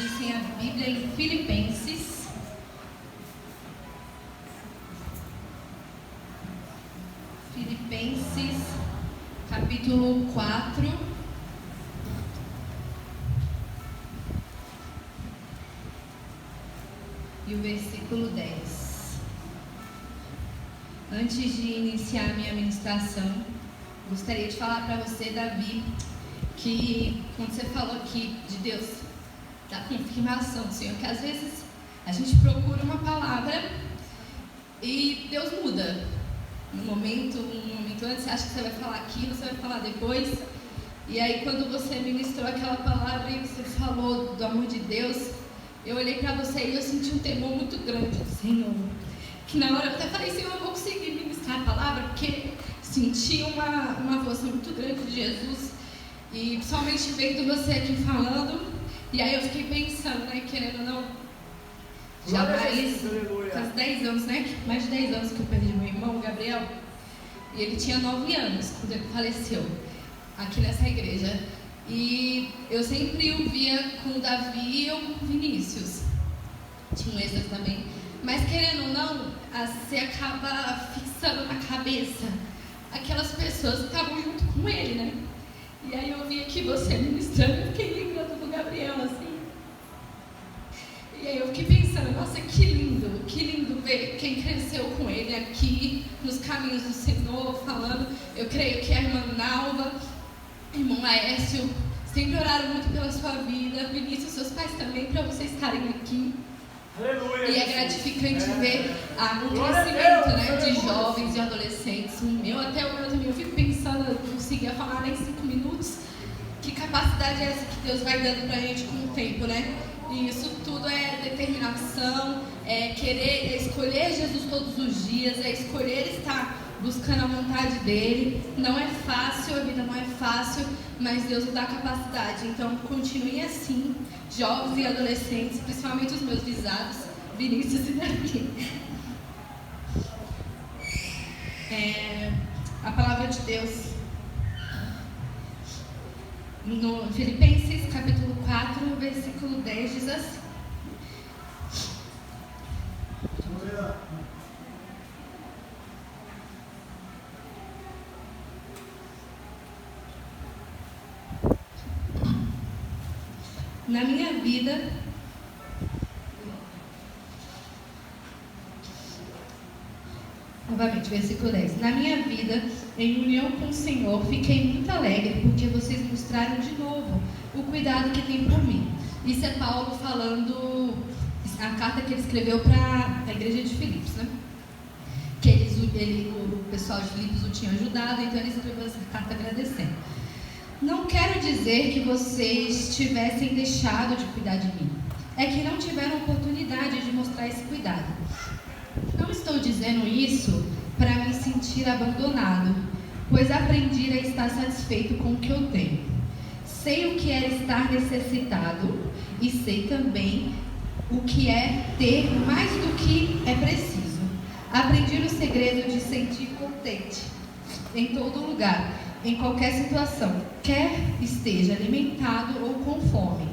Dizem a Bíblia em Filipenses, capítulo 4, e o versículo 10. Antes de iniciar a minha ministração, gostaria de falar para você, Davi, que quando você falou aqui de Deus, da confirmação, Senhor, que às vezes a gente procura uma palavra e Deus muda. Um momento antes, você acha que você vai falar aquilo, você vai falar depois. E aí quando você ministrou aquela palavra e você falou do amor de Deus, eu olhei para você e eu senti um temor muito grande, Senhor. Que na hora eu até falei, Senhor, eu vou conseguir ministrar a palavra, porque senti uma voz muito grande de Jesus. E principalmente vendo você aqui falando. E aí eu fiquei pensando, né, querendo ou não, já faz 10 anos, né, mais de 10 anos que eu perdi meu irmão, o Gabriel, e ele tinha 9 anos quando ele faleceu, aqui nessa igreja, e eu sempre o via com o Davi ou com o Vinícius, tinha um extra também, mas querendo ou não, você acaba fixando na cabeça aquelas pessoas que estavam junto com ele, né? E aí eu vi aqui você ministrando, eu fiquei lembrando do Gabriel, assim. E aí eu fiquei pensando, nossa, que lindo ver quem cresceu com ele aqui, nos caminhos do Senhor, falando. Eu creio que a irmã Nalva, irmão Laércio, sempre oraram muito pela sua vida. Vinícius, seus pais também, para vocês estarem aqui. Aleluia, e é gratificante ver um crescimento, né, de jovens e adolescentes. O meu também, eu fico pensando, eu não conseguia falar nem 5 minutos. Que capacidade é essa que Deus vai dando pra gente com o tempo, né? E isso tudo é determinação, é escolher Jesus todos os dias, é escolher estar buscando a vontade dele. Não é fácil, a vida não é fácil, mas Deus nos dá capacidade. Então continue assim, jovens e adolescentes, principalmente os meus visados, Vinícius e Davi. A palavra de Deus no Filipenses capítulo 4, versículo 10 diz assim: na minha vida, novamente, versículo 10. Na minha vida, em união com o Senhor, fiquei muito alegre, porque vocês mostraram de novo o cuidado que tem por mim. Isso é Paulo falando, a carta que ele escreveu para a igreja de Filipos, né? Que o pessoal de Filipos o tinha ajudado, então ele escreveu essa carta agradecendo. Não quero dizer que vocês tivessem deixado de cuidar de mim. É que não tiveram oportunidade de mostrar esse cuidado. Não estou dizendo isso para me sentir abandonado, pois aprendi a estar satisfeito com o que eu tenho. Sei o que é estar necessitado e sei também o que é ter mais do que é preciso. Aprendi o segredo de sentir contente em todo lugar, em qualquer situação, quer esteja alimentado ou com fome,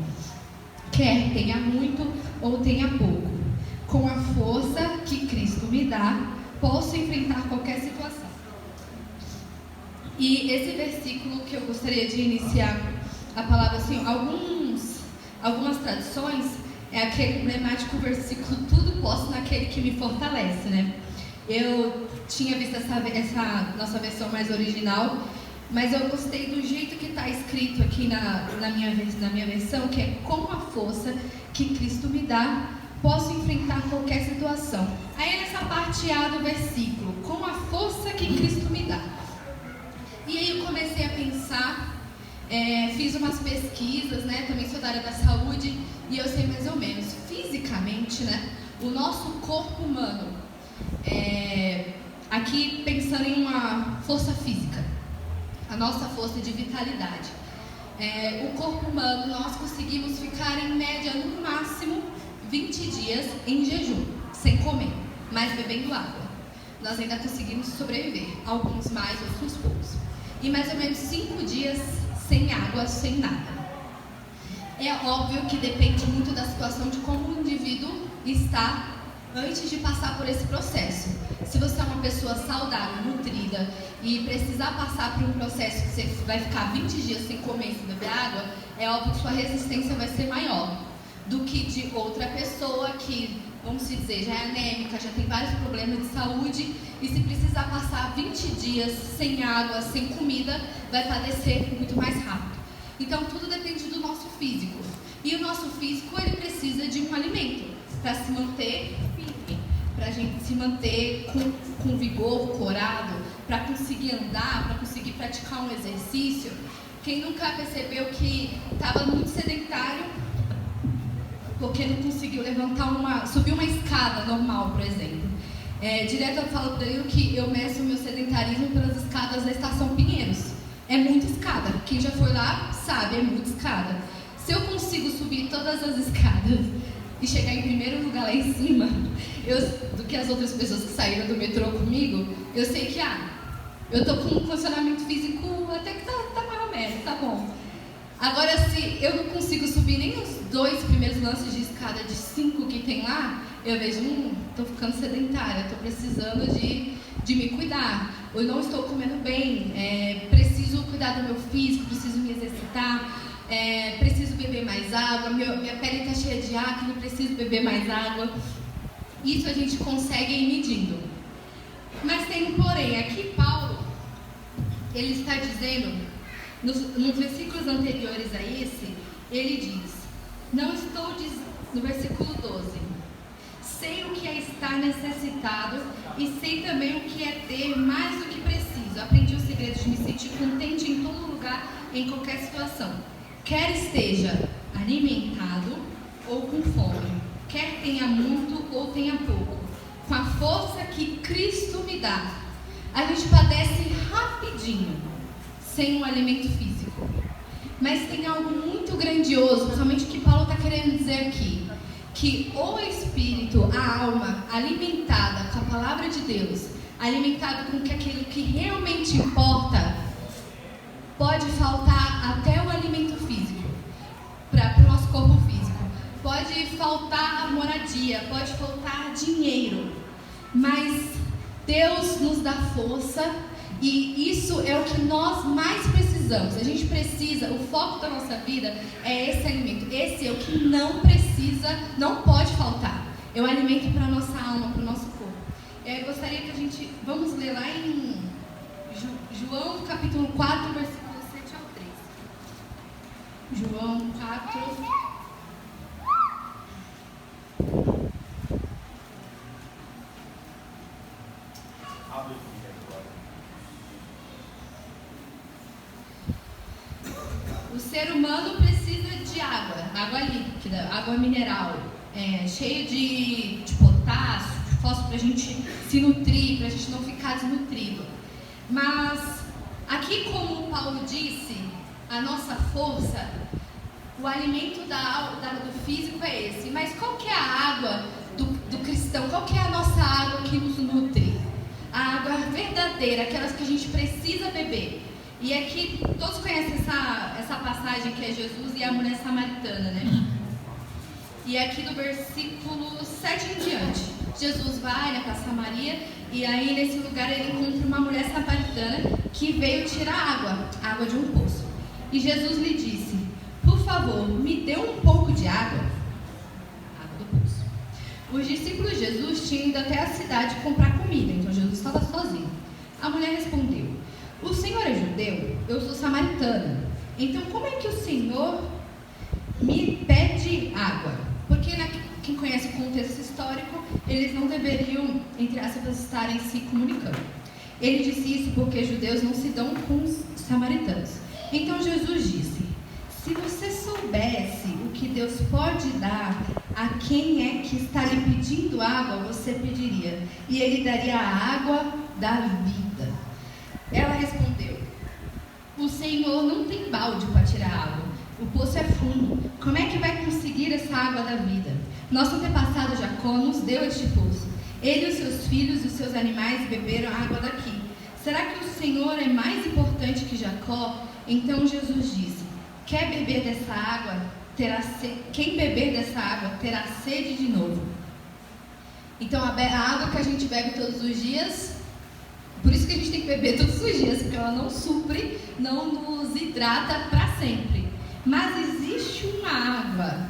quer tenha muito ou tenha pouco. Com a força que Cristo me dá, posso enfrentar qualquer situação. E esse versículo que eu gostaria de iniciar a palavra assim, algumas traduções, é aquele emblemático versículo, tudo posso naquele que me fortalece, né? Eu tinha visto essa nossa versão mais original, mas eu gostei do jeito que está escrito aqui na minha versão, que é com a força que Cristo me dá, posso enfrentar qualquer situação. Aí é nessa parte A do versículo, com a força que Cristo me dá. E aí eu comecei a pensar, fiz umas pesquisas, né? Também sou da área da saúde e eu sei mais ou menos, fisicamente, né? O nosso corpo humano, aqui pensando em uma força física, a nossa força de vitalidade. O corpo humano, nós conseguimos ficar em média, no máximo, 20 dias em jejum, sem comer, mas bebendo água. Nós ainda conseguimos sobreviver, alguns mais, outros poucos. E mais ou menos 5 dias sem água, sem nada. É óbvio que depende muito da situação de como o indivíduo está antes de passar por esse processo. Se você é uma pessoa saudável, nutrida e precisar passar por um processo que você vai ficar 20 dias sem comer e sem beber água, é óbvio que sua resistência vai ser maior do que de outra pessoa que, vamos dizer, já é anêmica, já tem vários problemas de saúde e se precisar passar 20 dias sem água, sem comida, vai padecer muito mais rápido. Então tudo depende do nosso físico. E o nosso físico, ele precisa de um alimento para se manter firme, para a gente se manter com vigor, corado, para conseguir andar, para conseguir praticar um exercício. Quem nunca percebeu que estava muito sedentário porque não conseguiu subir uma escada normal, por exemplo. Direto eu falo para ele que eu meço o meu sedentarismo pelas escadas da Estação Pinheiros. É muita escada. Quem já foi lá sabe, é muita escada. Se eu consigo subir todas as escadas e chegar em primeiro lugar lá em cima, do que as outras pessoas que saíram do metrô comigo, eu sei que eu tô com um condicionamento físico até que tá mais ou menos, tá bom. Agora, se eu não consigo subir nem os 2 primeiros lances de escada de 5 que tem lá, eu vejo, tô ficando sedentária, tô precisando de me cuidar. Eu não estou comendo bem, preciso cuidar do meu físico, preciso me exercitar, preciso beber mais água, minha pele está cheia de acne, preciso beber mais água. Isso a gente consegue ir medindo. Mas tem um porém. Aqui Paulo, ele está dizendo, nos versículos anteriores a esse, ele diz, no versículo 12, sei o que é estar necessitado e sei também o que é ter mais do que preciso. Aprendi o segredo de me sentir contente em todo lugar, em qualquer situação. Quer esteja alimentado ou com fome, quer tenha muito ou tenha pouco, com a força que Cristo me dá. A gente padece rapidinho, sem um alimento físico. Mas tem algo muito grandioso, principalmente o que Paulo está querendo dizer aqui, que o espírito, a alma, alimentada com a palavra de Deus, alimentada com aquilo que realmente importa, pode faltar até o alimento físico, para o nosso corpo físico. Pode faltar a moradia, pode faltar dinheiro, mas Deus nos dá força e isso é o que nós mais precisamos. A gente precisa, o foco da nossa vida é esse alimento. Esse é o que não pode faltar. É o alimento para a nossa alma, para o nosso corpo. Eu gostaria que vamos ler lá em João capítulo 4, versículo 7 ao 13. João 4... O ser humano precisa de água líquida, água mineral, cheia de potássio, de fósforo, para a gente se nutrir, para a gente não ficar desnutrido. Mas aqui, como o Paulo disse, a nossa força, o alimento do físico é esse. Mas qual que é a água do cristão? Qual que é a nossa água que nos nutre? A água verdadeira, aquelas que a gente precisa beber. E aqui, todos conhecem essa passagem que é Jesus e a mulher samaritana, né? E aqui do versículo 7 em diante, Jesus vai para Samaria e aí nesse lugar ele encontra uma mulher samaritana que veio tirar água de um poço. E Jesus lhe disse, por favor, me dê um pouco de água do poço. Os discípulos de Jesus tinham ido até a cidade comprar comida, então Jesus estava sozinho. A mulher respondeu, o Senhor é judeu? Eu sou samaritana. Então, como é que o Senhor me pede água? Porque, quem conhece o contexto histórico, eles não deveriam, entre aspas, estarem se comunicando. Ele disse isso porque judeus não se dão com os samaritanos. Então, Jesus disse, se você soubesse o que Deus pode dar a quem é que está lhe pedindo água, você pediria, e Ele daria a água da vida. Ela respondeu, o Senhor não tem balde para tirar água, o poço é fundo, como é que vai conseguir essa água da vida? Nosso antepassado Jacó nos deu este poço, ele, os seus filhos e os seus animais beberam a água daqui. Será que o Senhor é mais importante que Jacó? Então Jesus disse, quer beber dessa água quem beber dessa água terá sede de novo. Então a água que a gente bebe todos os dias, por isso que a gente tem que beber todos os dias, porque ela não supre, não nos hidrata para sempre. Mas existe uma água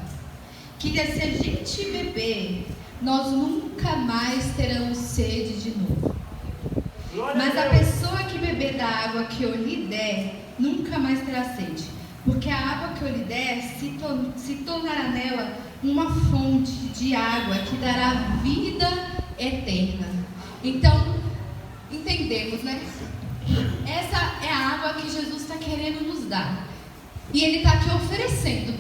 que, se a gente beber, nós nunca mais teremos sede de novo. Mas a pessoa que beber da água que eu lhe der, nunca mais terá sede. Porque a água que eu lhe der se tornará nela uma fonte de água que dará vida eterna. Então, entendemos, né? Essa é a água que Jesus está querendo nos dar. E Ele está aqui oferecendo.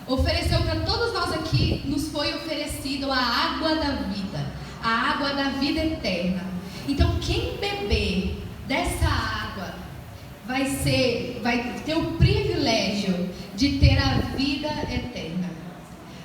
Ofereceu para todos nós aqui, nos foi oferecido a água da vida. A água da vida eterna. Então, quem beber dessa água vai ter o privilégio de ter a vida eterna.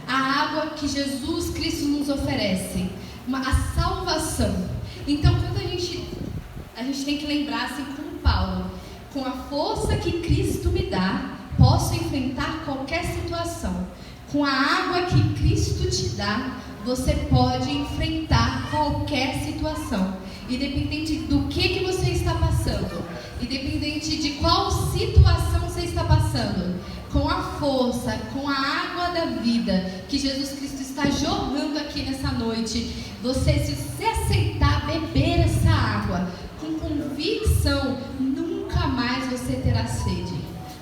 A água que Jesus Cristo nos oferece, a salvação. Então, quando a gente tem que lembrar, assim como Paulo, com a força que Cristo me dá, posso enfrentar qualquer situação. Com a água que Cristo te dá, você pode enfrentar qualquer situação. Independente do que você está passando, independente de qual situação você está passando, com a força, com a água da vida que Jesus Cristo está jorrando aqui nessa noite, você, se você aceitar beber essa água com convicção, nunca mais você terá sede,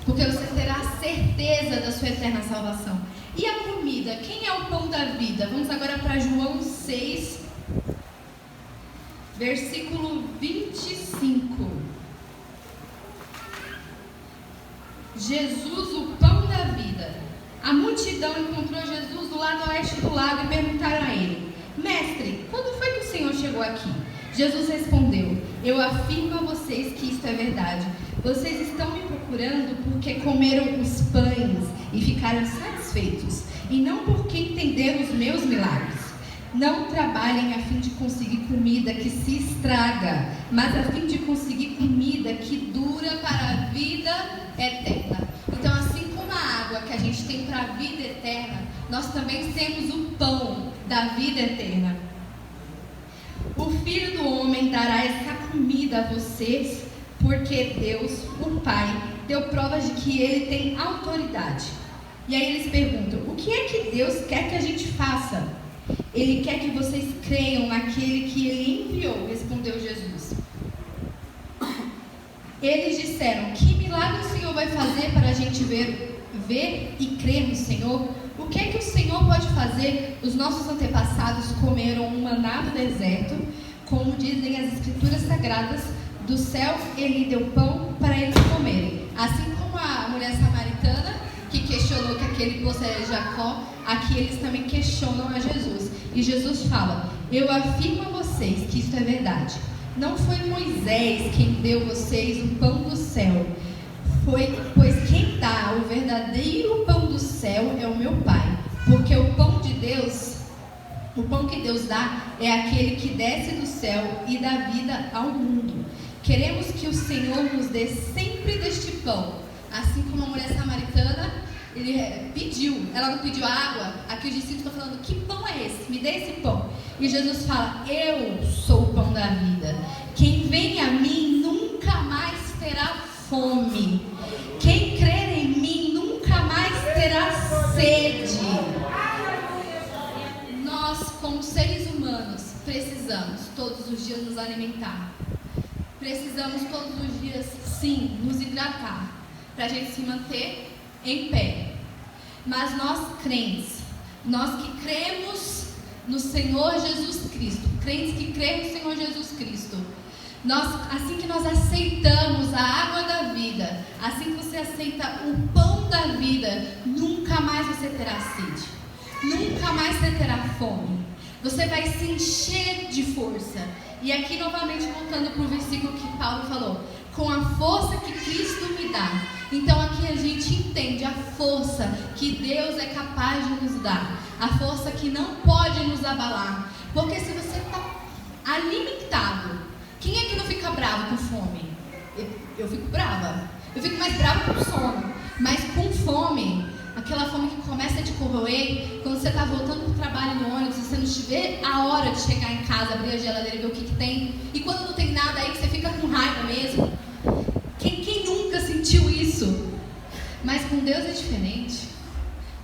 porque você terá certeza da sua eterna salvação. E a comida? Quem é o pão da vida? Vamos agora para João 6, versículo 25. Jesus, o pão da vida. A multidão encontrou Jesus do lado oeste do lago e perguntaram a ele: Mestre, quando foi que o Senhor chegou aqui? Jesus respondeu: Eu afirmo a vocês que isto é verdade. Vocês estão me procurando porque comeram os pães e ficaram satisfeitos, e não porque entenderam os meus milagres. Não trabalhem a fim de conseguir comida que se estraga, mas a fim de conseguir comida que dura para a vida eterna. Então, assim como a água que a gente tem para a vida eterna, nós também temos o pão da vida eterna. O Filho do Homem dará essa comida a vocês, porque Deus, o Pai, deu provas de que Ele tem autoridade. E aí eles perguntam: o que é que Deus quer que a gente faça? Ele quer que vocês creiam naquele que Ele enviou, respondeu Jesus. Eles disseram: que milagre o Senhor vai fazer para a gente ver e crer no Senhor? O que é que o Senhor pode fazer? Os nossos antepassados comeram um maná no deserto, como dizem as escrituras sagradas. Do céu Ele deu pão para eles comerem. Assim como a mulher samaritana que questionou que aquele poço era de Jacó, aqui eles também questionam a Jesus. E Jesus fala: eu afirmo a vocês que isto é verdade. Não foi Moisés quem deu vocês o pão do céu, pois quem dá o verdadeiro pão do céu é o meu Pai. Porque o pão de Deus, o pão que Deus dá, é aquele que desce do céu e dá vida ao mundo. Queremos que o Senhor nos dê sempre deste pão. Assim como a mulher samaritana, ela não pediu água. Aqui os discípulos estão falando: que pão é esse? Me dê esse pão. E Jesus fala: eu sou o pão da vida. Quem vem a mim nunca mais terá fome. Quem crer em mim nunca mais terá sede. Nós, como seres humanos, precisamos todos os dias nos alimentar. Precisamos todos os dias, sim, nos hidratar, para a gente se manter em pé. Mas nós crentes, nós que cremos no Senhor Jesus Cristo, crentes que creem no Senhor Jesus Cristo, assim que nós aceitamos a água da vida, assim que você aceita o pão da vida, nunca mais você terá sede, nunca mais você terá fome. Você vai se encher de força. E aqui novamente voltando para o versículo que Paulo falou: com a força que Cristo me dá. Então aqui a gente entende a força que Deus é capaz de nos dar, a força que não pode nos abalar. Porque se você está alimentado, quem é que não fica bravo com fome? Eu fico brava. Eu fico mais brava com sono. Mas com fome, Aquela fome que começa a te corroer quando você está voltando para o trabalho no ônibus, você não vê a hora de chegar em casa, abrir a geladeira e ver o que tem. E quando não tem nada aí, que você fica com raiva mesmo. Quem nunca sentiu isso? Mas com Deus é diferente.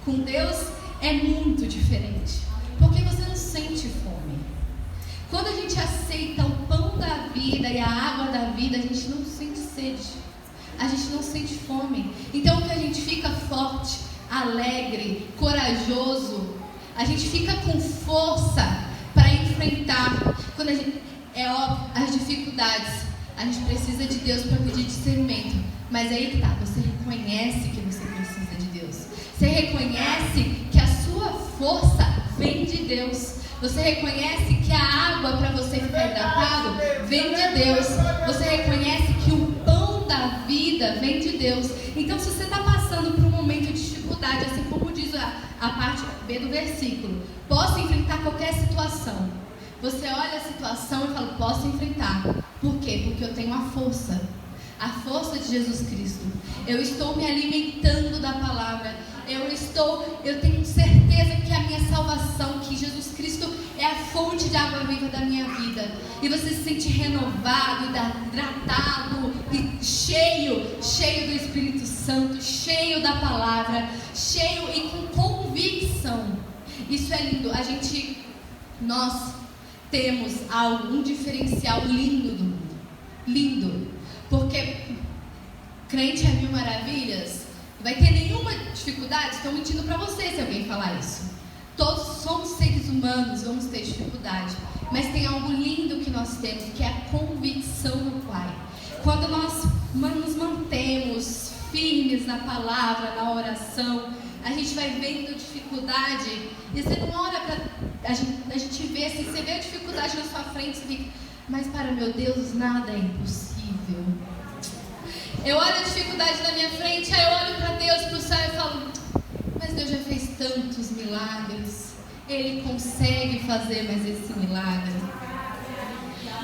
Com Deus é muito diferente. Porque você não sente fome. Quando a gente aceita o pão da vida e a água da vida, a gente não sente sede. A gente não sente fome. Então que a gente fica forte, alegre, corajoso. A gente fica com força para enfrentar. Quando a gente, é óbvio, as dificuldades. A gente precisa de Deus para pedir discernimento. Mas aí que tá, você reconhece que você precisa de Deus. Você reconhece que a sua força vem de Deus. Você reconhece que a água para você ficar hidratado vem de Deus. Você reconhece que o pão da vida vem de Deus. Então, se você está passando por um momento de dificuldade, assim como diz a parte B do versículo, posso enfrentar qualquer situação. Você olha a situação e fala, posso enfrentar. Por quê? Porque eu tenho a força de Jesus Cristo. Eu estou me alimentando da palavra. Eu tenho certeza que a minha salvação, que Jesus Cristo é a fonte de água viva da minha vida. E você se sente renovado, hidratado, e cheio do Espírito Santo, cheio da palavra, cheio e com convicção. Isso é lindo. Nós temos um diferencial lindo do mundo. Lindo. Porque crente é mil maravilhas. Vai ter nenhuma dificuldade? Estão mentindo para você se alguém falar isso. Todos somos seres humanos, vamos ter dificuldade. Mas tem algo lindo que nós temos, que é a convicção no Pai. Quando nós nos mantemos firmes na palavra, na oração, a gente vai vendo dificuldade. E você não ora para... A gente vê, assim, você vê a dificuldade na sua frente, você fica, mas para meu Deus, nada é impossível. Eu olho a dificuldade na minha frente, aí eu olho para Deus, para o céu e falo, mas Deus já fez tantos milagres. Ele consegue fazer mais esse milagre.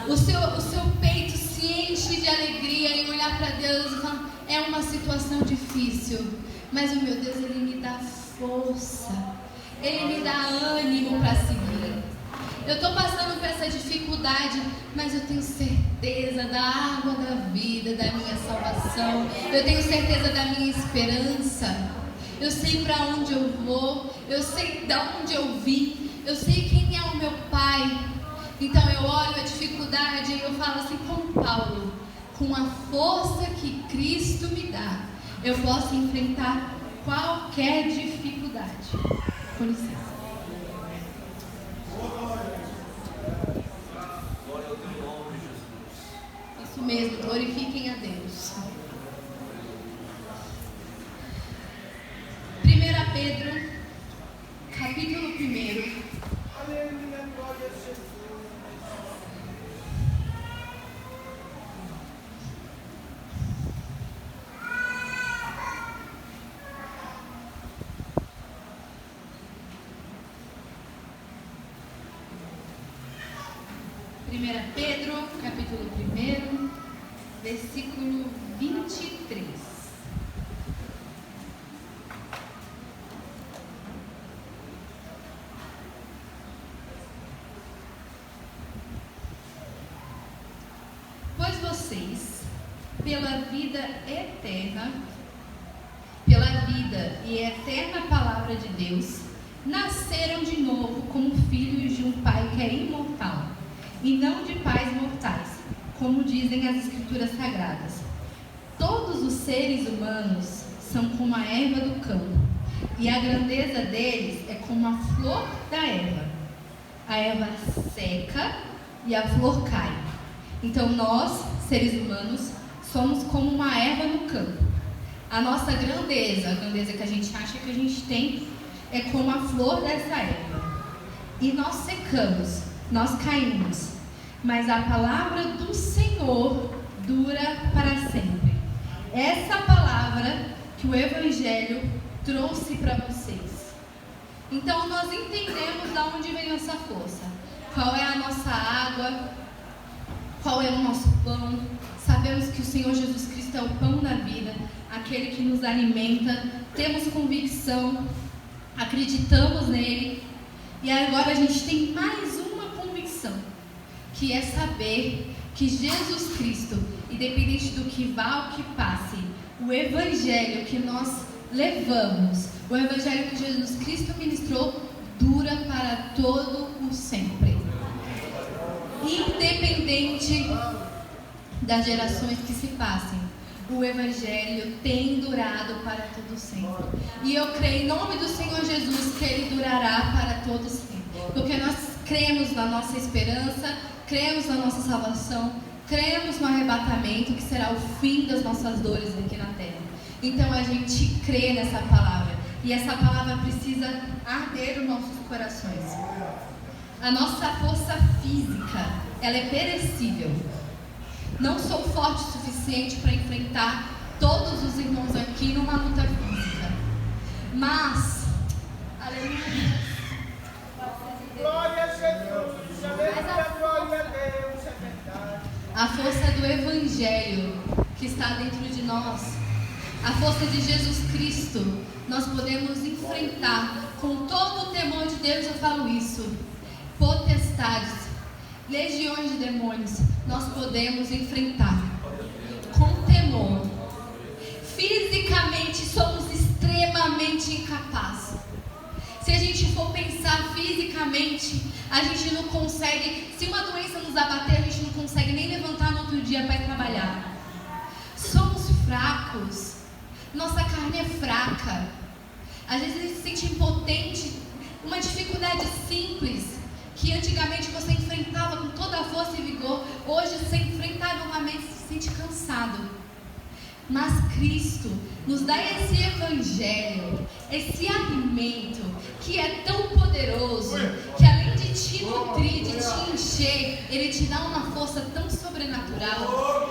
O seu peito se enche de alegria em olhar para Deus e falar, é uma situação difícil, mas o meu Deus, Ele me dá força. Ele me dá ânimo para seguir. Eu estou passando por essa dificuldade, mas eu tenho certeza da água da vida, da minha salvação. Eu tenho certeza da minha esperança. Eu sei para onde eu vou. Eu sei de onde eu vim. Eu sei quem é o meu Pai. Então eu olho a dificuldade e eu falo assim, como Paulo, com a força que Cristo me dá, eu posso enfrentar qualquer dificuldade. Com licença. Isso mesmo, glorifiquem a Deus. 1 Pedro, capítulo 1. Aleluia, glória a Jesus. Pedro, capítulo 1, versículo 23. Pois vocês, pela vida e eterna palavra de Deus, nasceram de novo como filhos de um Pai que é imortal, e não de pais mortais, como dizem as Escrituras Sagradas. Todos os seres humanos são como a erva do campo, e a grandeza deles é como a flor da erva. A erva seca e a flor cai. Então nós, seres humanos, somos como uma erva no campo. A nossa grandeza, a grandeza que a gente acha que a gente tem, é como a flor dessa erva. E nós secamos, nós caímos, mas a palavra do Senhor dura para sempre. Essa palavra que o Evangelho trouxe para vocês. Então nós entendemos de onde vem nossa força, qual é a nossa água, qual é o nosso pão. Sabemos que o Senhor Jesus Cristo é o pão da vida, a aquele que nos alimenta, temos convicção, acreditamos nele. E agora a gente tem mais uma convicção, que é saber que Jesus Cristo, independente do que vá ou que passe, o Evangelho que nós levamos, o Evangelho que Jesus Cristo ministrou, dura para todo o sempre. Independente das gerações que se passem, o Evangelho tem durado para todo sempre. E eu creio em nome do Senhor Jesus que Ele durará para todo sempre. Porque nós cremos na nossa esperança, cremos na nossa salvação, cremos no arrebatamento, que será o fim das nossas dores aqui na terra. Então a gente crê nessa palavra. E essa palavra precisa arder nos nossos corações. A nossa força física, ela é perecível. Não sou forte o suficiente para enfrentar todos os irmãos aqui numa luta física. Mas, aleluia. Glória a Jesus, aleluia, glória a Deus, é verdade. A força do Evangelho que está dentro de nós, a força de Jesus Cristo, nós podemos enfrentar com todo o temor de Deus. Eu falo isso, potestades, legiões de demônios, nós podemos enfrentar com temor. Fisicamente somos extremamente incapazes. Se a gente for pensar fisicamente, a gente não consegue, se uma doença nos abater, a gente não consegue nem levantar no outro dia para ir trabalhar. Somos fracos, nossa carne é fraca. Às vezes a gente se sente impotente, uma dificuldade simples, que antigamente você enfrentava com toda a força e vigor, hoje você enfrentar novamente se sente cansado. Mas Cristo nos dá esse Evangelho, esse alimento que é tão poderoso, que além de te nutrir, de te encher, Ele te dá uma força tão sobrenatural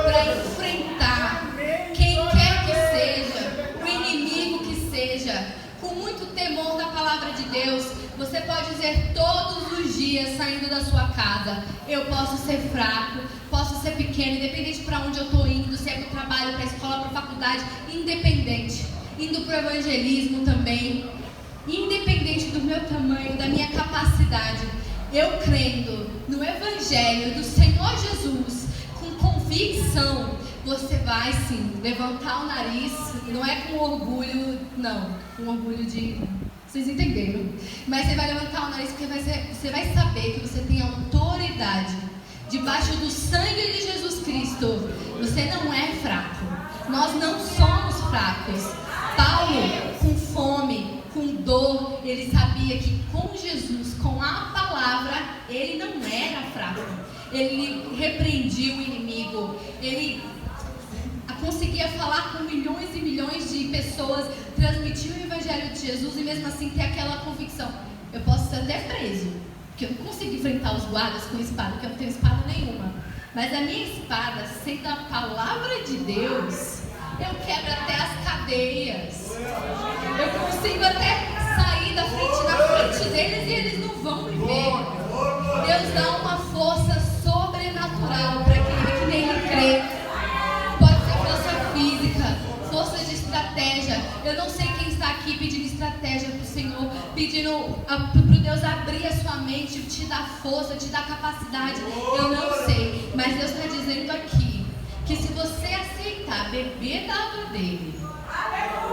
para enfrentar quem quer que seja, o inimigo que seja, com muito temor da palavra de Deus. Você pode dizer todos os dias, saindo da sua casa: eu posso ser fraco, posso ser pequeno, independente para onde eu estou indo, se é para o trabalho, para a escola, para a faculdade, independente, indo para o evangelismo também, independente do meu tamanho, da minha capacidade, eu crendo no Evangelho do Senhor Jesus, com convicção, você vai sim levantar o nariz, não é com orgulho, não, com orgulho de... Vocês entenderam? Mas você vai levantar o nariz porque você vai saber que você tem autoridade debaixo do sangue de Jesus Cristo. Você não é fraco. Nós não somos fracos. Paulo, com fome, com dor, ele sabia que com Jesus, com a palavra, ele não era fraco. Ele repreendia o inimigo. Ele conseguia falar com milhões e milhões de pessoas, transmitir o Evangelho de Jesus e mesmo assim ter aquela convicção: eu posso ser até preso, porque eu não consigo enfrentar os guardas com espada, porque eu não tenho espada nenhuma, mas a minha espada, sendo a palavra de Deus, eu quebro até as cadeias, eu consigo até sair na frente deles e eles não vão me ver. Deus dá uma força sobrenatural para aquele que nele crê. Física, força de estratégia. Eu não sei quem está aqui pedindo estratégia para o Senhor, pedindo para Deus abrir a sua mente, te dar força, te dar capacidade. Eu não sei, mas Deus está dizendo aqui que se você aceitar beber da água dele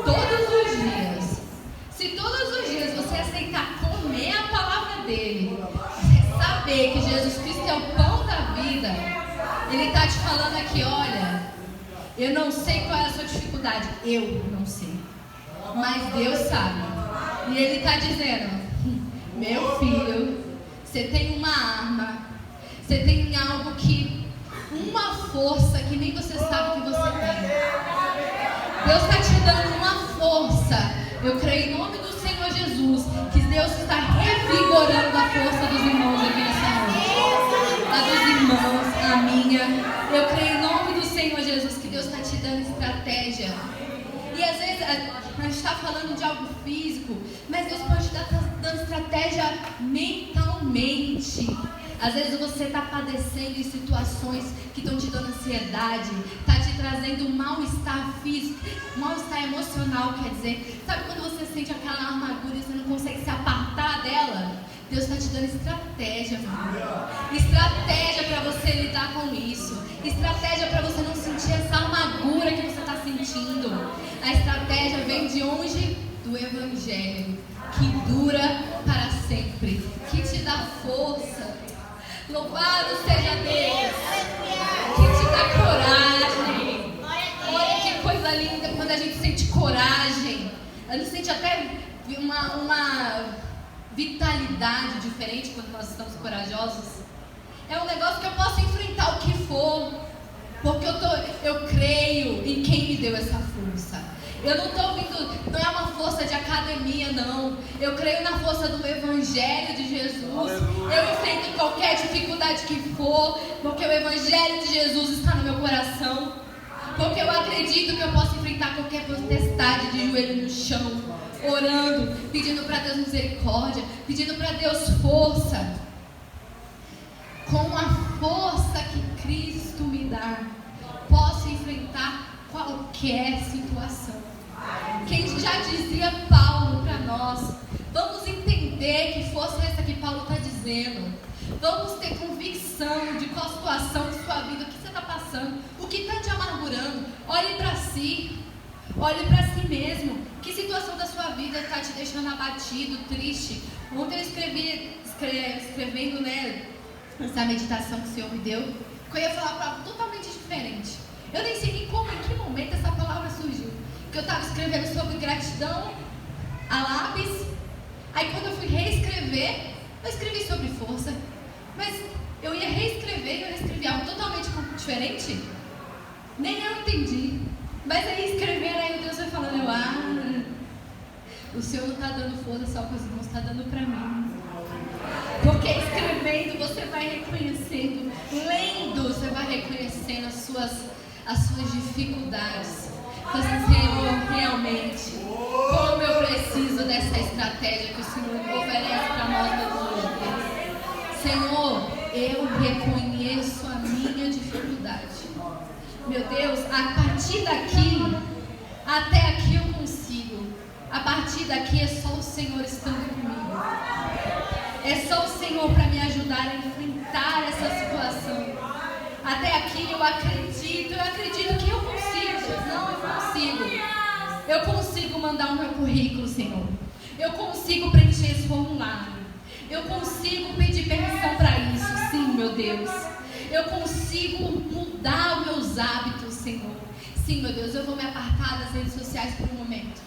todos os dias, se todos os dias você aceitar comer a palavra dele, você saber que Jesus Cristo é o pão da vida, Ele está te falando aqui: olha, eu não sei qual é a sua dificuldade, eu não sei, mas Deus sabe. E Ele está dizendo: meu filho, você tem uma arma, você tem algo que, uma força que nem você sabe que você tem. Deus está te dando uma força. Eu creio em nome do Senhor Jesus que Deus está revigorando a força dos irmãos aqui nessa noite, a dos irmãos, a minha. Eu creio em nome do Senhor Jesus que Deus está te dando estratégia. E às vezes a gente está falando de algo físico, mas Deus pode estar dando estratégia mentalmente. Às vezes você está padecendo em situações que estão te dando ansiedade, está te trazendo um mal-estar físico, um mal-estar emocional, quer dizer. Sabe quando você sente aquela amargura e você não consegue se apartar dela? Deus está te dando estratégia, estratégia para você lidar com isso, estratégia para você não sentir essa amargura que você está sentindo. A estratégia vem de onde? Do Evangelho, que dura para sempre, que te dá força. Louvado seja Deus, que te dá coragem. Olha que coisa linda quando a gente sente coragem. A gente sente até uma vitalidade diferente quando nós estamos corajosos. É um negócio que eu posso enfrentar o que for, porque eu creio em quem me deu essa força. Eu não estou vindo, não é uma força de academia, não. Eu creio na força do Evangelho de Jesus. Eu enfrento qualquer dificuldade que for, porque o Evangelho de Jesus está no meu coração. Porque eu acredito que eu posso enfrentar qualquer potestade de joelho no chão, orando, pedindo para Deus misericórdia, pedindo para Deus força. Com a força que Cristo me dá, posso enfrentar qualquer situação. Quem já dizia Paulo para nós, vamos entender que força é essa que Paulo está dizendo. Vamos ter convicção de qual situação de sua vida, o que você está passando, o que está te amargurando. Olhe para si, olhe para si mesmo. Que situação da sua vida está te deixando abatido, triste? Ontem eu escrevendo, essa meditação que o Senhor me deu, que eu ia falar para algo totalmente diferente. Eu nem sei nem como, em que momento essa palavra surgiu. Que eu estava escrevendo sobre gratidão a lápis. Aí quando eu fui reescrever, eu escrevi sobre força. Mas eu ia reescrever e eu escrevi algo totalmente diferente. Nem eu entendi. Mas aí escrevendo, aí Deus vai falando, o Senhor não está dando força só para os irmãos, está dando para mim. Porque escrevendo você vai reconhecendo, lendo você vai reconhecendo as suas dificuldades. Então, Senhor, realmente, como eu preciso dessa estratégia que o Senhor oferece para nós todos os dias. Senhor, eu reconheço a minha dificuldade. Meu Deus, a partir daqui, até aqui eu consigo. A partir daqui é só o Senhor estando comigo. É só o Senhor para me ajudar a enfrentar essa situação. Até aqui eu acredito que eu consigo, Deus. Não, eu consigo. Eu consigo mandar o meu currículo, Senhor. Eu consigo preencher esse formulário. Eu consigo pedir permissão para isso, sim, meu Deus. Eu consigo mudar os meus hábitos, Senhor. Sim, meu Deus, eu vou me apartar das redes sociais por um momento.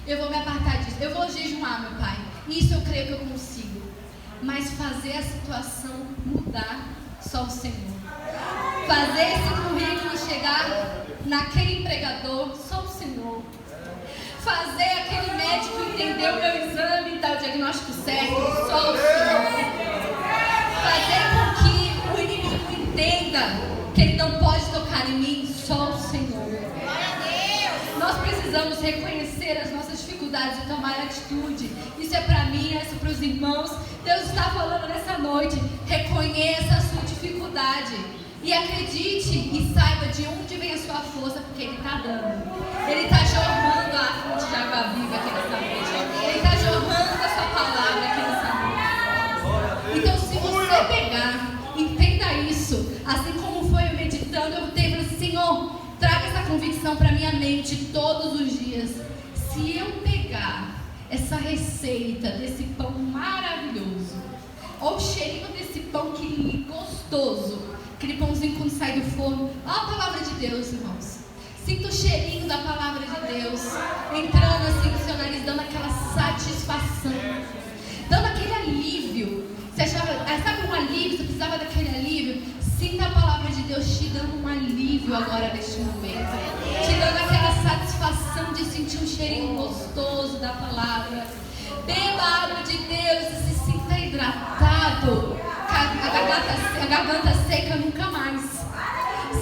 Eu vou me apartar disso. Eu vou jejuar, meu Pai. Isso eu creio que eu consigo. Mas fazer a situação mudar, só o Senhor. Fazer esse currículo chegar naquele empregador, só o Senhor. Fazer aquele médico entender o meu exame e dar o diagnóstico certo, só o Senhor. Fazer com que o inimigo entenda que ele não pode tocar em mim, só o Senhor. Nós precisamos reconhecer as nossas dificuldades e tomar atitude. Isso é para mim, isso é para os irmãos. Deus está falando nessa noite. Reconheça a sua dificuldade. E acredite e saiba de onde vem a sua força, porque Ele está dando. Ele está jorrando a fonte de água viva aqui nessa noite. Ele está jorrando a sua palavra aqui nessa noite. Então, se você pegar, entenda isso. Assim como foi eu meditando, eu falei assim, Senhor, traga essa convicção para minha mente todos os dias. Se eu pegar essa receita desse pão maravilhoso, ou o cheirinho desse pão que gostoso, aquele pãozinho quando sai do forno, olha a palavra de Deus, irmãos. Sinta o cheirinho da palavra de Deus entrando assim no seu nariz, dando aquela satisfação, dando aquele alívio. Você achava, sabe um alívio? Você precisava daquele alívio? Sinta a palavra de Deus te dando um alívio agora neste momento, te dando aquela satisfação de sentir um cheirinho gostoso da palavra. Beba a água de Deus e se sinta hidratado. A garganta seca nunca mais.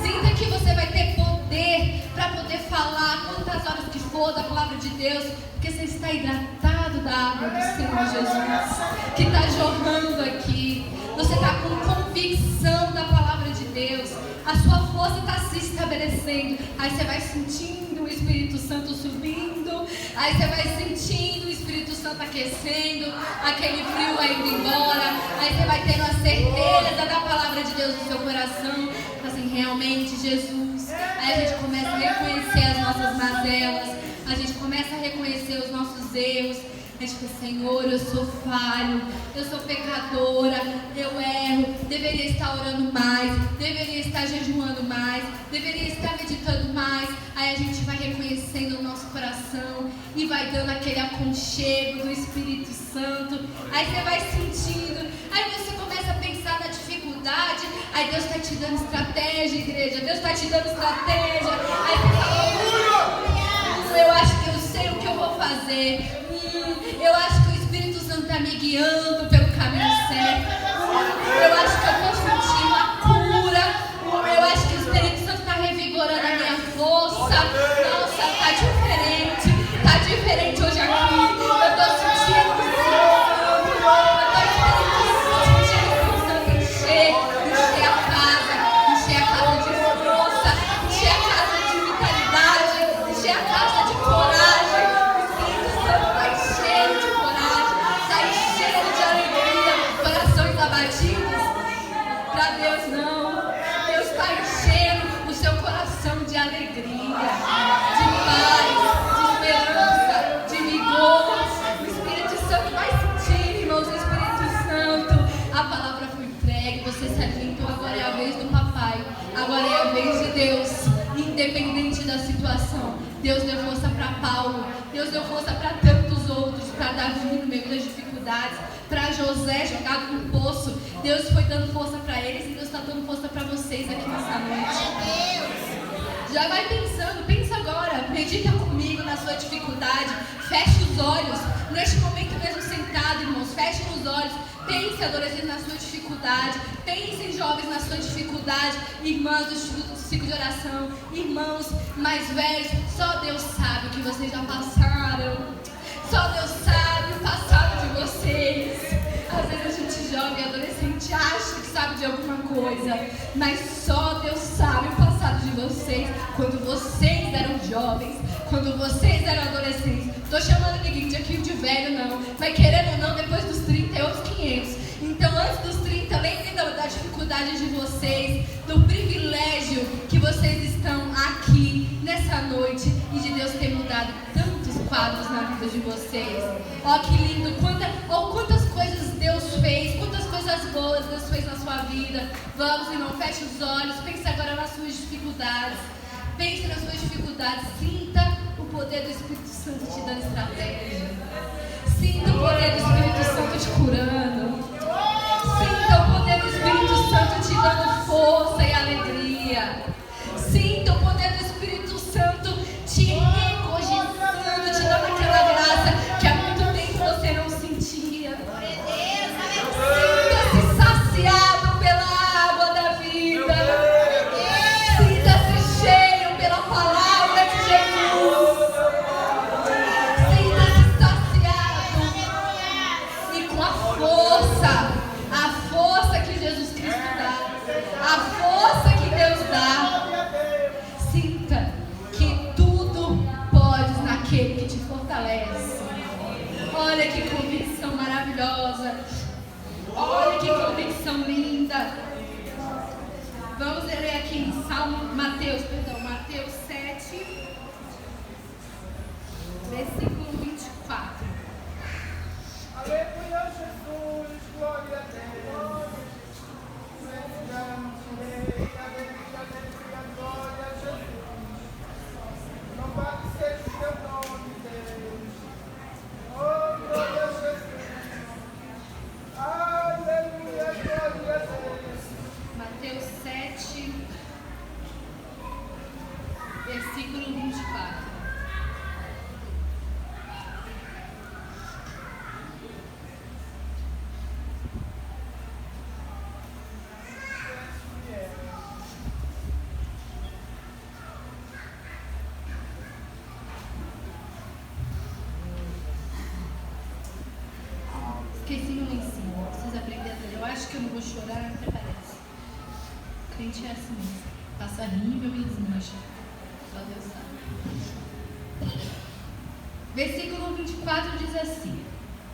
Sinta que você vai ter poder para poder falar quantas horas que for da palavra de Deus, porque você está hidratado da água do Senhor Jesus, que está jorrando aqui. Você está com convicção da palavra de Deus. A sua força está se estabelecendo. oferecendo. Aí você vai sentindo o Espírito Santo subindo. Aí você vai sentindo o Espírito Santo aquecendo. Aquele frio vai indo embora. Aí você vai tendo a certeza da palavra de Deus no seu coração. Assim, realmente, Jesus. Aí a gente começa a reconhecer as nossas mazelas. A gente começa a reconhecer os nossos erros. A gente fala, Senhor, eu sou falho, eu sou pecadora, eu erro, deveria estar orando mais, deveria estar jejuando mais, deveria estar meditando mais. Aí a gente vai reconhecendo o nosso coração e vai dando aquele aconchego do Espírito Santo. Aí você vai sentindo, aí você começa a pensar na dificuldade. Aí Deus está te dando estratégia, igreja, Deus está te dando estratégia. Aí você fala, eu acho que eu sei o que eu vou fazer. Eu acho que o Espírito Santo está me guiando pelo caminho certo. Eu acho que eu vou sentir uma cura. Eu acho que o Espírito Santo está revigorando a minha força. Nossa, está diferente hoje aqui. Eu estou sentindo o Espírito Santo encher a casa de força, encher a casa de vitalidade, encher a casa de coragem. Para Deus não. Deus está enchendo o seu coração de alegria, de paz, de esperança, de vigor. O Espírito Santo vai sentir, irmãos. O Espírito Santo, a palavra foi entregue, você se alimentou. Agora é a vez do papai, agora é a vez de Deus. Independente da situação, Deus deu força para Paulo, Deus deu força para tantos outros, para Davi no meio das dificuldades, para José jogado no poço. Deus foi dando força para eles e Deus está dando força para vocês aqui nessa noite. Já vai pensando, pensa agora, medita comigo na sua dificuldade, feche os olhos, neste momento mesmo sentado, irmãos, feche os olhos, pense, adolescente, na sua dificuldade, pense, jovens, na sua dificuldade, irmãs do ciclo de oração, irmãos mais velhos, só Deus sabe o que vocês já passaram, só Deus sabe o passado de vocês. Às vezes a gente jovem, adolescente, acha que sabe de alguma coisa, mas só Deus sabe o passado de vocês, quando vocês eram jovens, quando vocês eram adolescentes. Estou chamando ninguém de aqui de velho não, mas querendo ou não, depois dos 30 é outros 500. Então antes dos 30, lembrem da dificuldade de vocês, do privilégio que vocês estão aqui nessa noite e de Deus ter mudado tantos quadros na vida de vocês. Ó, que lindo, quantas coisas Deus fez, quantas coisas boas Deus fez na sua vida. Vamos, irmão, feche os olhos, pense agora nas suas dificuldades. Pense nas suas dificuldades, sinta o poder do Espírito Santo te dando estratégia. Sinta o poder do Espírito Santo te curando. Sinta o poder do Espírito Santo te dando força e alegria. Sinta o poder do Espírito Santo te regozijando, te dando aquela graça que há muito tempo você não sentia. Sinta-se saciado pela água da vida. Sinta-se cheio pela palavra de Jesus. Sinta-se saciado e com a força que Jesus Cristo dá, a força que Deus dá. Sinta que tudo podes naquele que te fortalece. Olha que convicção maravilhosa. Olha que convicção linda. Vamos ler aqui em Mateus 7, versículo 24. Aleluia, Jesus, glória a Deus. Aleluia, glória a Jesus. Louvado seja o teu nome, Deus. Oh, glória a Jesus. Aleluia, glória a Deus. Mateus 7, versículo 24. Esqueci meu ensino, preciso aprender a ler. Eu acho que eu não vou chorar, até parece. Crente é assim mesmo. passa rímel e desmancha. Só Deus sabe. Versículo 24 diz assim: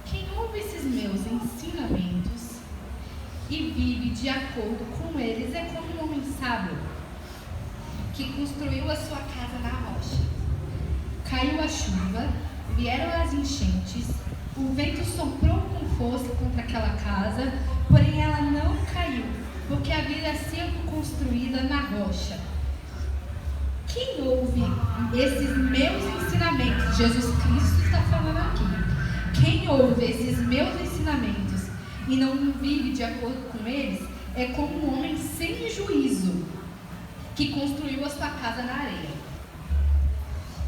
quem ouve esses meus ensinamentos e vive de acordo com eles é como um homem sábio que construiu a sua casa na rocha. Caiu a chuva, vieram as enchentes, o vento soprou com força contra aquela casa, porém ela não caiu, porque havia sido construída na rocha. Quem ouve esses meus ensinamentos, Jesus Cristo está falando aqui, quem ouve esses meus ensinamentos e não vive de acordo com eles, é como um homem sem juízo, que construiu a sua casa na areia.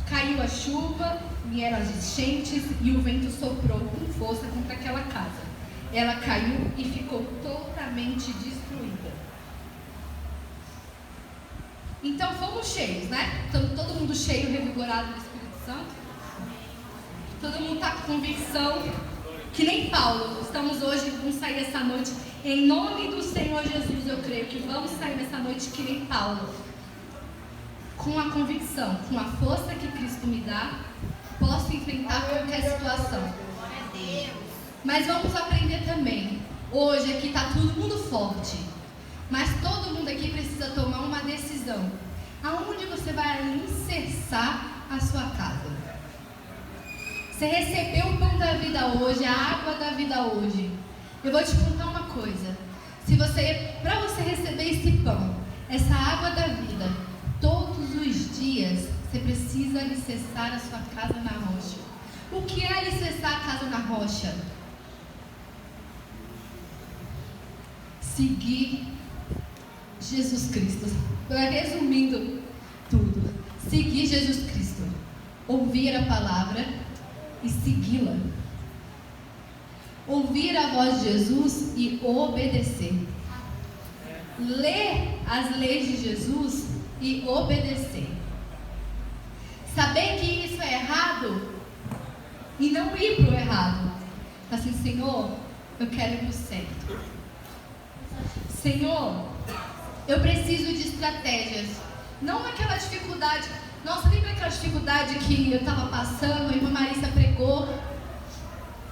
Caiu a chuva, vieram as enchentes e o vento soprou com força contra aquela casa. Ela caiu e ficou totalmente destruída. Então fomos cheios, né? Estamos todo mundo cheio, revigorado do Espírito Santo. Todo mundo está com convicção, que nem Paulo. Estamos hoje, vamos sair essa noite, em nome do Senhor Jesus, eu creio que vamos sair nessa noite que nem Paulo. Com a convicção, com a força que Cristo me dá, posso enfrentar qualquer situação. Mas vamos aprender também. Hoje aqui está todo mundo forte, mas todo mundo aqui precisa tomar uma decisão. Aonde você vai alicerçar a sua casa? Você recebeu o pão da vida hoje, a água da vida hoje. Eu vou te contar uma coisa. Para você receber esse pão, essa água da vida, todos os dias você precisa alicerçar a sua casa na rocha. O que é alicerçar a casa na rocha? Seguir Jesus Cristo. Resumindo tudo, seguir Jesus Cristo, ouvir a palavra e segui-la. Ouvir a voz de Jesus e obedecer. Ler as leis de Jesus e obedecer. Saber que isso é errado e não ir para o errado. Assim, Senhor, eu quero ir para o certo. Senhor, eu preciso de estratégias. Não naquela dificuldade. Nossa, lembra aquela dificuldade que eu estava passando, a irmã Marissa pregou,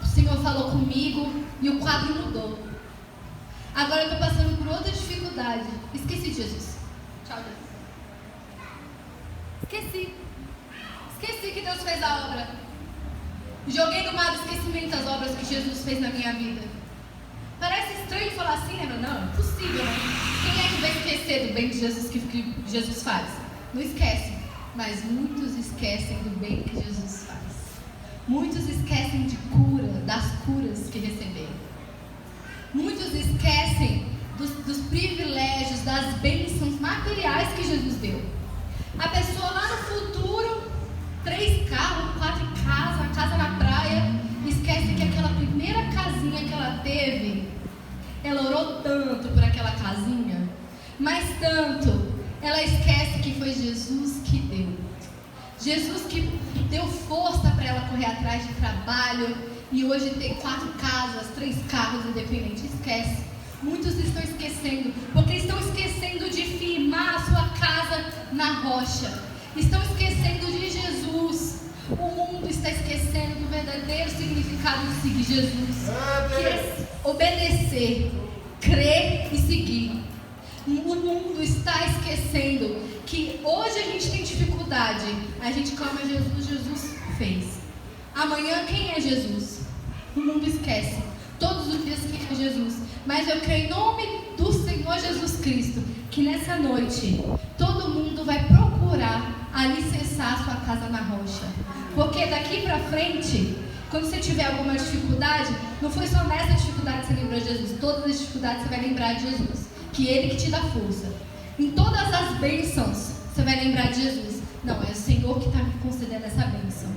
o Senhor falou comigo e o quadro mudou. Agora eu estou passando por outra dificuldade. Esqueci, Jesus. Tchau, Jesus. Esqueci que Deus fez a obra. Joguei no mar do esquecimento as obras que Jesus fez na minha vida. Parece estranho falar assim, lembra? Não, é possível, né? Quem é que vai esquecer do bem de Jesus que Jesus faz? Não esquece. Mas muitos esquecem do bem que Jesus faz. Muitos esquecem de cura, das curas que receberam. Muitos esquecem dos privilégios, das bênçãos materiais que Jesus deu. A pessoa lá no futuro, 3 carros, 4 casas, a casa na praia, esquece que aquela primeira casinha que ela teve, ela orou tanto por aquela casinha, mas tanto, ela esquece que foi Jesus que deu. Jesus que deu força para ela correr atrás de trabalho e hoje ter 4 casas, 3 carros independentes. Esquece. Muitos estão esquecendo, porque estão esquecendo de firmar a sua casa na rocha. Estão esquecendo de Jesus. O mundo está esquecendo do verdadeiro significado de seguir Jesus, que é obedecer, crer e seguir. O mundo está esquecendo que hoje a gente tem dificuldade, a gente clama Jesus, Jesus fez. Amanhã quem é Jesus? O mundo esquece. Todos os dias quem é Jesus. Mas eu creio em nome do Senhor Jesus Cristo, que nessa noite todo mundo vai procurar alicerçar a sua casa na rocha. Porque daqui pra frente, quando você tiver alguma dificuldade, não foi só nessa dificuldade que você lembrou de Jesus. Todas as dificuldades você vai lembrar de Jesus, que Ele que te dá força. Em todas as bênçãos você vai lembrar de Jesus. Não, é o Senhor que está me concedendo essa bênção.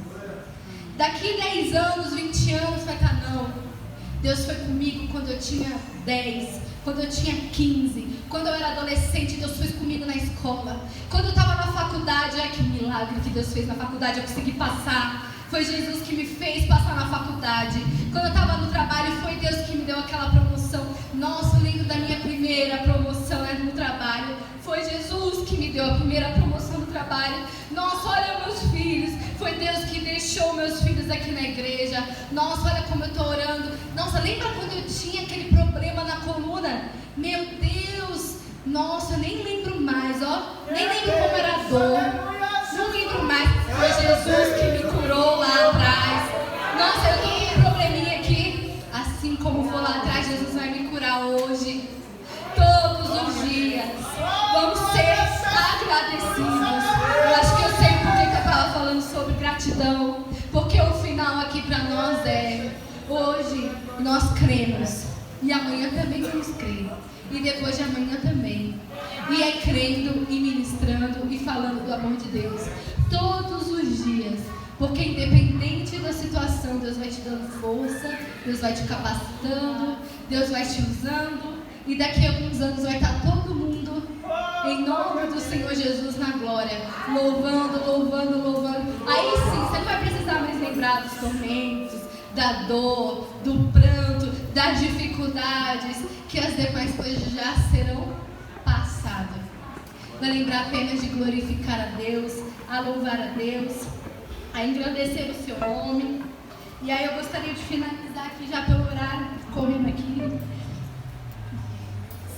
Daqui 10 anos, 20 anos vai estar, não. Deus foi comigo quando eu tinha 10, quando eu tinha 15, quando eu era adolescente, Deus foi comigo na escola. Quando eu estava na faculdade, ai que milagre que Deus fez na faculdade, eu consegui passar. Foi Jesus que me fez passar na faculdade. Quando eu estava no trabalho, foi Deus que me deu aquela promoção. Nossa, eu lembro da minha primeira promoção no trabalho. Foi Jesus que me deu a primeira promoção do trabalho. Nossa, olha meus filhos. Foi Deus que deixou meus filhos aqui na igreja. Nossa, olha como eu estou orando. Nossa, lembra quando eu tinha aquele problema na coluna? Meu Deus. Nossa, eu nem lembro mais, ó. Nem lembro como era a dor. Não lembro mais. Foi Jesus que me curou lá atrás. Nossa, eu tenho um probleminha aqui. Assim como for lá atrás, Jesus vai me curar hoje. Todos os dias. Vamos ser agradecidos. Eu acho que eu sei por que eu estava falando sobre gratidão. Porque o final aqui para nós é: hoje nós cremos. E amanhã também vamos crer. E depois de amanhã também. E é crendo e ministrando e falando do amor de Deus. Todos os dias. Porque independente da situação, Deus vai te dando força, Deus vai te capacitando, Deus vai te usando. E daqui a alguns anos vai estar todo mundo, em nome do Senhor Jesus, na glória. Louvando, louvando, louvando. Aí sim, você não vai precisar mais lembrar dos tormentos, da dor, do pranto, das dificuldades, que as demais coisas já serão passadas. Vai lembrar apenas de glorificar a Deus, a louvar a Deus, a engrandecer o seu nome. E aí eu gostaria de finalizar aqui já pelo horário, correndo aqui.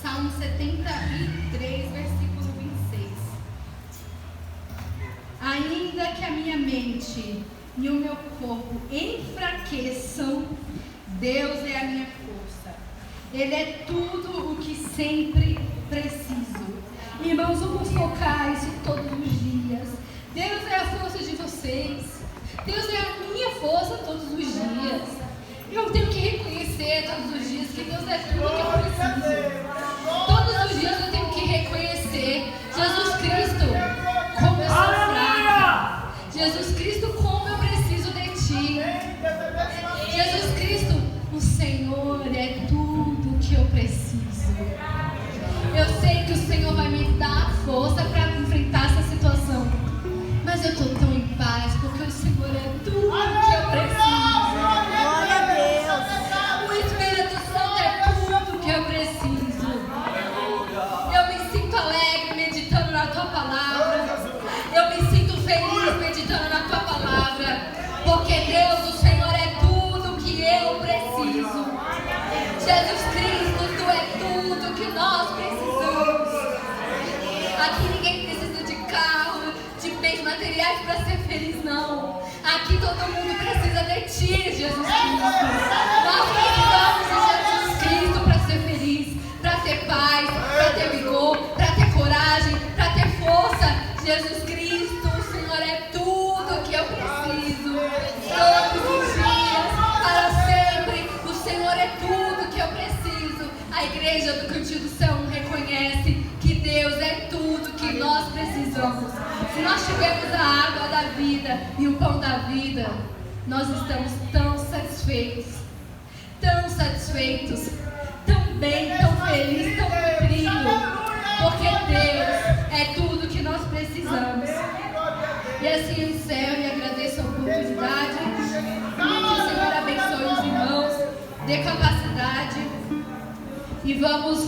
Salmo 73, versículo 26. Ainda que a minha mente e o meu corpo enfraqueçam, Deus é a minha força. Ele é tudo o que sempre preciso. Irmãos, vamos focar isso todos os dias. Deus é a força de vocês. Deus é a minha força todos os dias. Eu tenho que reconhecer todos os dias que Deus é tudo que eu preciso. Todos os dias eu tenho que reconhecer Jesus Cristo, como eu sou fraca. Jesus Cristo, como eu preciso de Ti. Jesus Cristo, o Senhor é tudo que eu preciso. Eu sei que o Senhor vai me dar força para enfrentar essa situação. Mas eu estou tão em paz, porque o Senhor é tudo que eu preciso. Glória a Deus. O Espírito Santo é tudo que eu preciso. Eu me sinto alegre meditando na Tua palavra. Eu me sinto feliz meditando na Tua palavra. Porque Deus, o Senhor é tudo que eu preciso. Jesus Cristo, Tu é tudo que nós precisamos. Aqui ninguém precisa de carro, de bens materiais para ser feliz, não. Aqui todo mundo precisa de Ti, Jesus Cristo. Nós precisamos de Jesus Cristo para ser feliz, para ter paz, para ter vigor, para ter coragem, para ter força. Jesus Cristo, o Senhor é tudo que eu preciso. Todos os dias, para sempre, o Senhor é tudo que eu preciso. A igreja do Cantinho do Céu reconhece que Deus é tudo que nós precisamos. Se nós tivermos a água da vida e o pão da vida, nós estamos tão satisfeitos, tão bem, tão felizes, tão cumpridos, porque Deus é tudo que nós precisamos. E assim eu encerro e agradeço a oportunidade. Que o Senhor abençoe os irmãos, dê capacidade e vamos